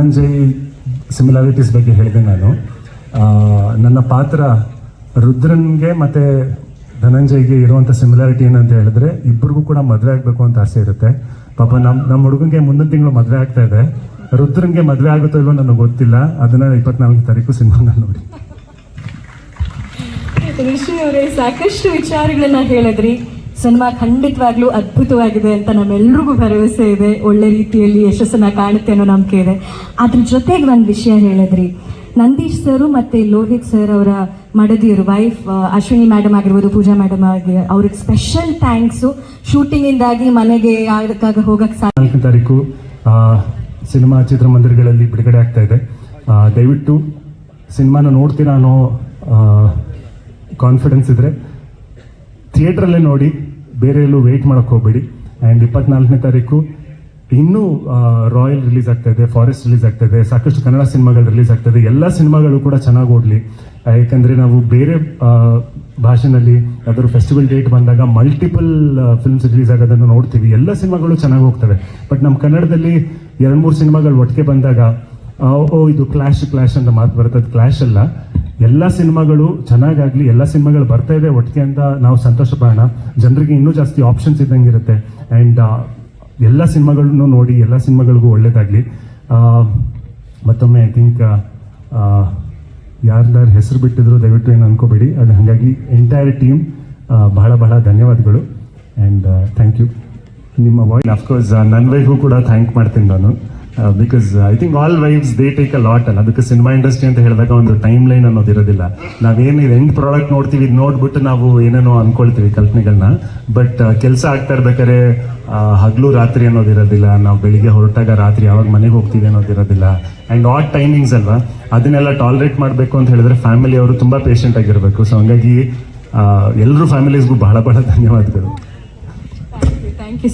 Dhananjay similarities ಬಗ್ಗೆ ಹೇಳಿದೆ ನಾನು. ನನ್ನ ಪಾತ್ರ ರುದ್ರನ್ಗೆ ಮತ್ತು ಧನಂಜಯ್ಗೆ ಇರುವಂಥ ಸಿಮಿಲಾರಿಟಿ ಏನಂತ ಹೇಳಿದ್ರೆ ಇಬ್ಬರಿಗೂ ಕೂಡ ಮದುವೆ ಆಗಬೇಕು ಅಂತ ಆಸೆ ಇರುತ್ತೆ. ಪಾಪ ನಮ್ಮ ಹುಡುಗಂಗೆ ಮುಂದಿನ ತಿಂಗಳು ಮದುವೆ ಆಗ್ತಾ ಇದೆ. ರುದ್ರನ್ಗೆ ಮದುವೆ ಆಗುತ್ತೋ ಇಲ್ವೋ ನನಗೆ ಗೊತ್ತಿಲ್ಲ. ಅದನ್ನ 24 ತಾರೀಕು ಸಿನಿಮಾನ ನೋಡಿ. ಋಷಿ ಅವರೇ, ಸಾಕಷ್ಟು ವಿಚಾರಗಳನ್ನ ಹೇಳಿದ್ರಿ. ಸಿನಿಮಾ ಖಂಡಿತವಾಗ್ಲೂ ಅದ್ಭುತವಾಗಿದೆ ಅಂತ ನಮ್ಮೆಲ್ರಿಗೂ ಭರವಸೆ ಇದೆ. ಒಳ್ಳೆ ರೀತಿಯಲ್ಲಿ ಯಶಸ್ಸನ್ನ ಕಾಣುತ್ತೆ ಅನ್ನೋ ನಂಬಿಕೆ ಇದೆ. ಅದ್ರ ಜೊತೆಗೆ ಒಂದು ವಿಷಯ ಹೇಳಿದ್ರಿ, ನಂದೀಶ್ ಸರ್ ಮತ್ತು ಲೋಹಿತ್ ಸರ್ ಅವರ ಮಡದಿಯರು ವೈಫ್ ಅಶ್ವಿನಿ ಮೇಡಮ್ ಆಗಿರ್ಬೋದು, ಪೂಜಾ ಮೇಡಮ್ ಆಗಿ ಅವ್ರಿಗೆ ಸ್ಪೆಷಲ್ ಥ್ಯಾಂಕ್ಸು. ಶೂಟಿಂಗಿಂದಾಗಿ ಮನೆಗೆ ಅದಕ್ಕಾಗ ಹೋಗಕ್ಕೆ 4 ತಾರೀಕು ಸಿನಿಮಾ ಚಿತ್ರಮಂದಿರಗಳಲ್ಲಿ ಬಿಡುಗಡೆ ಆಗ್ತಾ ಇದೆ. ದಯವಿಟ್ಟು ಸಿನಿಮಾನ ನೋಡ್ತೀರಾ ಅನ್ನೋ ಕಾನ್ಫಿಡೆನ್ಸ್ ಇದ್ದರೆ ಥಿಯೇಟ್ರಲ್ಲೇ ನೋಡಿ, ಬೇರೆ ಎಲ್ಲೂ ವೆಯ್ಟ್ ಮಾಡೋಕ್ಕೆ ಹೋಗಬೇಡಿ. ಆ್ಯಂಡ್ 24ನೇ ತಾರೀಕು ಇನ್ನೂ ರಾಯಲ್ ರಿಲೀಸ್ ಆಗ್ತಾ ಇದೆ, ಫಾರೆಸ್ಟ್ ರಿಲೀಸ್ ಆಗ್ತಾ ಇದೆ, ಸಾಕಷ್ಟು ಕನ್ನಡ ಸಿನಿಮಾಗಳು ರಿಲೀಸ್ ಆಗ್ತದೆ. ಎಲ್ಲ ಸಿನಿಮಾಗಳು ಕೂಡ ಚೆನ್ನಾಗಿ ಓಡಲಿ. ಯಾಕಂದರೆ ನಾವು ಬೇರೆ ಭಾಷೆನಲ್ಲಿ ಯಾವ್ದಾದ್ರು ಫೆಸ್ಟಿವಲ್ ಡೇಟ್ ಬಂದಾಗ ಮಲ್ಟಿಪಲ್ ಫಿಲ್ಮ್ಸ್ ರಿಲೀಸ್ ಆಗೋದನ್ನು ನೋಡ್ತೀವಿ. ಎಲ್ಲ ಸಿನಿಮಾಗಳು ಚೆನ್ನಾಗಿ ಹೋಗ್ತವೆ. ಬಟ್ ನಮ್ಮ ಕನ್ನಡದಲ್ಲಿ 2-3 ಸಿನಿಮಾಗಳು ಒಟ್ಟಿಗೆ ಬಂದಾಗ ಇದು ಕ್ಲಾಶ್ ಅಂತ ಮಾತು ಬರುತ್ತೆ. ಅದು ಕ್ಲಾಶ್ ಅಲ್ಲ. ಎಲ್ಲ ಸಿನಿಮಾಗಳು ಚೆನ್ನಾಗಾಗಲಿ, ಎಲ್ಲ ಸಿನಿಮಾಗಳು ಬರ್ತಾ ಇದೆ ಒಟ್ಟಿಗೆ ಅಂತ ನಾವು ಸಂತೋಷ ಪಡೋಣ. ಜನರಿಗೆ ಇನ್ನೂ ಜಾಸ್ತಿ ಆಪ್ಷನ್ಸ್ ಇದ್ದಂಗೆ ಇರುತ್ತೆ. ಆ್ಯಂಡ್ ಎಲ್ಲ ಸಿನಿಮಾಗಳನ್ನು ನೋಡಿ, ಎಲ್ಲ ಸಿನಿಮಾಗಳಿಗೂ ಒಳ್ಳೇದಾಗಲಿ. ಮತ್ತೊಮ್ಮೆ ಐ ಥಿಂಕ್ ಯಾರ್ದಾರು ಹೆಸರು ಬಿಟ್ಟಿದ್ರು ದಯವಿಟ್ಟು ಏನು ಅನ್ಕೋಬೇಡಿ. ಅದು ಹಾಗಾಗಿ ಎಂಟೈರ್ ಟೀಮ್ ಬಹಳ ಬಹಳ ಧನ್ಯವಾದಗಳು. And thank you. ನಿಮ್ಮ ವಾಯ್ಸ್ ಅಫ್ಕೋರ್ಸ್ ನನ್ನ ವೈಫು ಕೂಡ ಥ್ಯಾಂಕ್ ಮಾಡ್ತೀನಿ ನಾನು. Because I think all wives they take a lot ಅಲ್ಲ. ಬಿಕಾಸ್ ಸಿನಿಮಾ ಇಂಡಸ್ಟ್ರಿ ಅಂತ ಹೇಳಿದಾಗ ಒಂದು ಟೈಮ್ ಲೈನ್ ಅನ್ನೋದು ಇರೋದಿಲ್ಲ. ನಾವೇನು ಎಂಡ್ ಪ್ರಾಡಕ್ಟ್ ನೋಡ್ತೀವಿ, ಇದು ನೋಡ್ಬಿಟ್ಟು ನಾವು ಏನೇನೋ ಅನ್ಕೊಳ್ತೀವಿ ಕಲ್ಪನೆಗಳನ್ನ. ಬಟ್ ಕೆಲಸ ಆಗ್ತಾ ಇರ್ಬೇಕಾದ್ರೆ ಹಗಲು ರಾತ್ರಿ ಅನ್ನೋದಿರೋದಿಲ್ಲ. ನಾವು ಬೆಳಿಗ್ಗೆ ಹೊರಟಾಗ ರಾತ್ರಿ ಯಾವಾಗ ಮನೆಗೆ ಹೋಗ್ತೀವಿ ಅನ್ನೋದಿರೋದಿಲ್ಲ. ಆ್ಯಂಡ್ ಆಟ್ ಟೈಮಿಂಗ್ಸ್ ಅಲ್ವಾ, ಅದನ್ನೆಲ್ಲ ಟಾಲರೇಟ್ ಮಾಡಬೇಕು ಅಂತ ಹೇಳಿದ್ರೆ ಫ್ಯಾಮಿಲಿ ಅವರು ತುಂಬ ಪೇಷಂಟ್ ಆಗಿರಬೇಕು. ಸೊ ಹಂಗಾಗಿ ಎಲ್ಲರೂ ಫ್ಯಾಮಿಲೀಸ್ಗೂ ಬಹಳ ಬಹಳ ಧನ್ಯವಾದಗಳು. Thank you.